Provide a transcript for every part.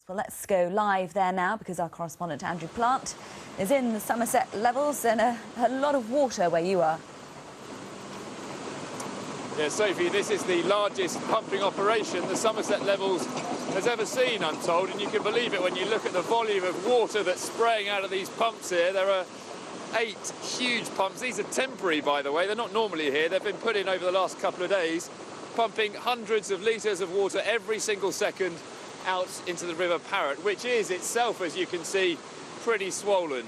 Well, let's go live there now because our correspondent Andrew Plant is in the Somerset Levels and a lot of water where you are. Yeah, Sophie, this is the largest pumping operation the Somerset Levels has ever seen, I'm told, and you can believe it when you look at the volume of water that's spraying out of these pumps here. There are 8 huge pumps. These are temporary, by the way. They're not normally here. They've been put in over the last couple of days, pumping hundreds of litres of water every single second out into the River Parrett, which is itself, as you can see, pretty swollen.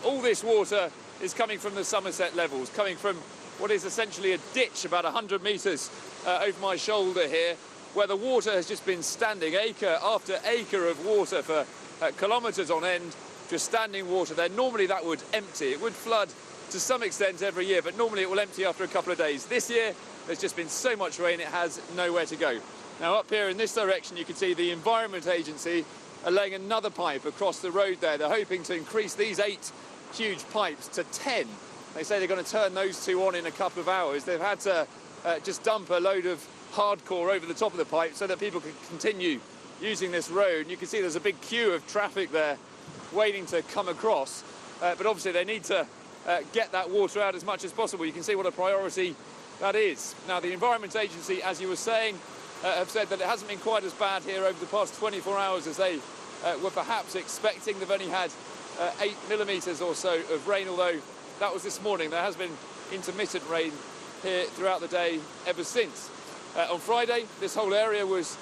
All this water is coming from the Somerset Levels, coming from what is essentially a ditch about 100 metres over my shoulder here, where the water has just been standing acre after acre of water for kilometres on end, just standing water there. Normally that would empty. It would flood to some extent every year, but normally it will empty after a couple of days. This year, there's just been so much rain, it has nowhere to go. Now, up here in this direction, you can see the Environment Agency are laying another pipe across the road there. They're hoping to increase these 8 huge pipes to 10. They say they're going to turn those 2 on in a couple of hours. They've had to just dump a load of hardcore over the top of the pipe so that people can continue using this road. And you can see there's a big queue of traffic there waiting to come across. But obviously they need to get that water out as much as possible. You can see what a priority that is. Now, the Environment Agency, as you were saying, have said that it hasn't been quite as bad here over the past 24 hours as they were perhaps expecting. They've only had 8 millimetres or so of rain, although that was this morning. There has been intermittent rain here throughout the day ever since. On Friday, this whole area was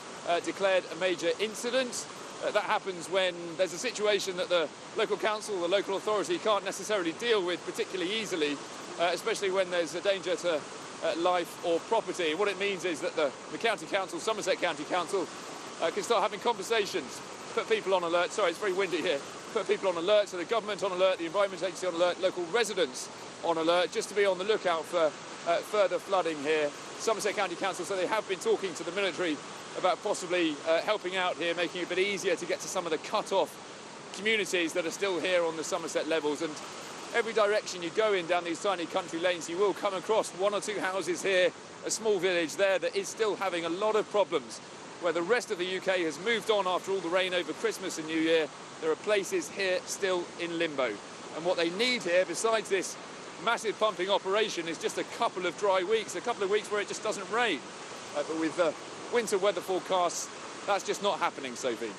declared a major incident. That happens when there's a situation that the local council, the local authority can't necessarily deal with particularly easily, especially when there's a danger to life or property. What it means is that the county council, Somerset County Council, can start having conversations, put people on alert. Sorry, it's very windy here. Put people on alert, so the government on alert, the Environment Agency on alert, local residents on alert, just to be on the lookout for further flooding here. Somerset County Council, so they have been talking to the military about possibly helping out here, making it a bit easier to get to some of the cut-off communities that are still here on the Somerset Levels. And every direction you go in down these tiny country lanes, you will come across 1 or 2 houses here, a small village there that is still having a lot of problems. Where the rest of the UK has moved on after all the rain over Christmas and New Year, there are places here still in limbo. And what they need here, besides this massive pumping operation, is just a couple of dry weeks, a couple of weeks where it just doesn't rain. But with winter weather forecasts, that's just not happening, Sophie.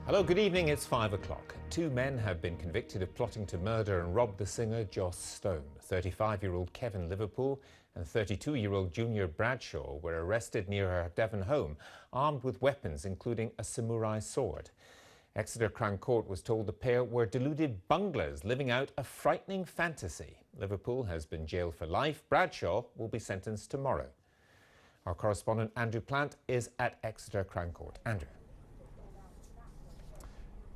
Hello, good evening. It's 5 o'clock. 2 men have been convicted of plotting to murder and rob the singer Joss Stone. 35-year-old Kevin Liverpool and 32-year-old Junior Bradshaw were arrested near her Devon home, armed with weapons including a samurai sword. Exeter Crown Court was told the pair were deluded bunglers living out a frightening fantasy. Liverpool has been jailed for life. Bradshaw will be sentenced tomorrow. Our correspondent Andrew Plant is at Exeter Crown Court. Andrew.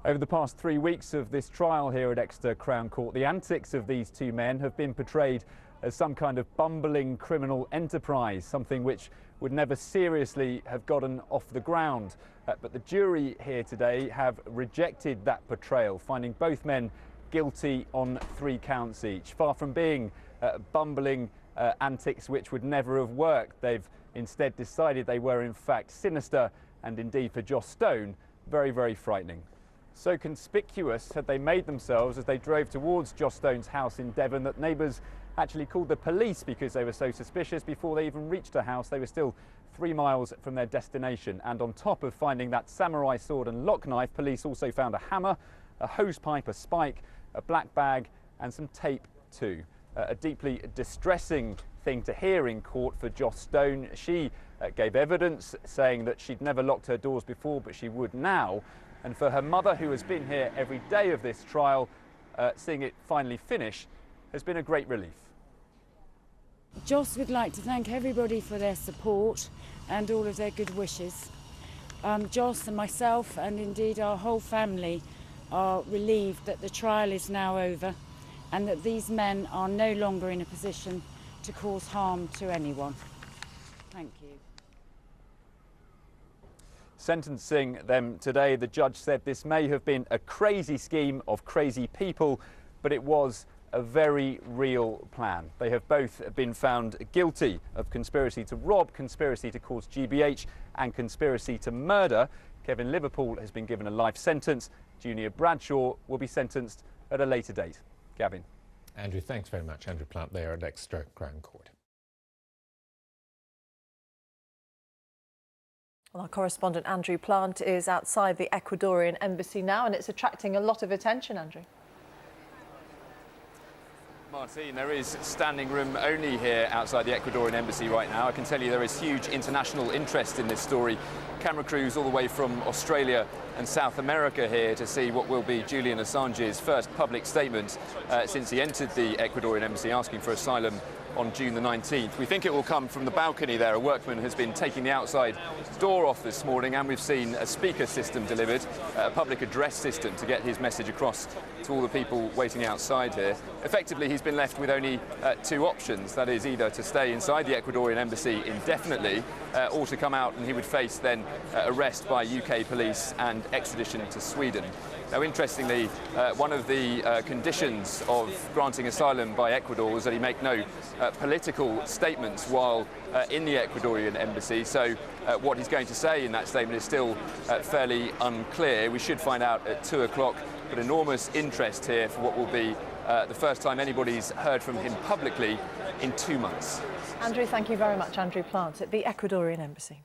Over the past 3 weeks of this trial here at Exeter Crown Court, the antics of these 2 men have been portrayed as some kind of bumbling criminal enterprise, something which would never seriously have gotten off the ground. But the jury here today have rejected that portrayal, finding both men guilty on 3 counts each. Far from being bumbling antics which would never have worked, they've instead decided they were in fact sinister and indeed for Joss Stone, very, very frightening. So conspicuous had they made themselves as they drove towards Joss Stone's house in Devon that neighbours actually called the police because they were so suspicious. Before they even reached her house, they were still 3 miles from their destination. And on top of finding that samurai sword and lock knife, police also found a hammer, a hose pipe, a spike, a black bag and some tape too. A deeply distressing thing to hear in court for Joss Stone. She gave evidence saying that she'd never locked her doors before, but she would now. And for her mother, who has been here every day of this trial, seeing it finally finish, has been a great relief. Joss would like to thank everybody for their support and all of their good wishes. Joss and myself and indeed our whole family are relieved that the trial is now over and that these men are no longer in a position to cause harm to anyone. Thank you. Sentencing them today, the judge said this may have been a crazy scheme of crazy people, but it was a very real plan. They have both been found guilty of conspiracy to rob, conspiracy to cause GBH and conspiracy to murder. Kevin Liverpool has been given a life sentence. Junior Bradshaw will be sentenced at a later date. Gavin. Andrew, thanks very much. Andrew Plant there at Exeter Crown Court. Well, our correspondent Andrew Plant is outside the Ecuadorian Embassy now, and it's attracting a lot of attention, Andrew. Martine, there is standing room only here outside the Ecuadorian Embassy right now. I can tell you there is huge international interest in this story. Camera crews all the way from Australia and South America here to see what will be Julian Assange's first public statement since he entered the Ecuadorian Embassy asking for asylum on June the 19th. We think it will come from the balcony there. A workman has been taking the outside door off this morning, and we've seen a speaker system delivered, a public address system to get his message across to all the people waiting outside here. Effectively, he's been left with only two options. That is either to stay inside the Ecuadorian Embassy indefinitely or to come out, and he would face then arrest by UK police and extradition to Sweden. Now, interestingly, one of the conditions of granting asylum by Ecuador was that he make no political statements while in the Ecuadorian Embassy. So what he's going to say in that statement is still fairly unclear. We should find out at 2 o'clock, but enormous interest here for what will be the first time anybody's heard from him publicly in 2 months. Andrew, thank you very much. Andrew Plant at the Ecuadorian Embassy.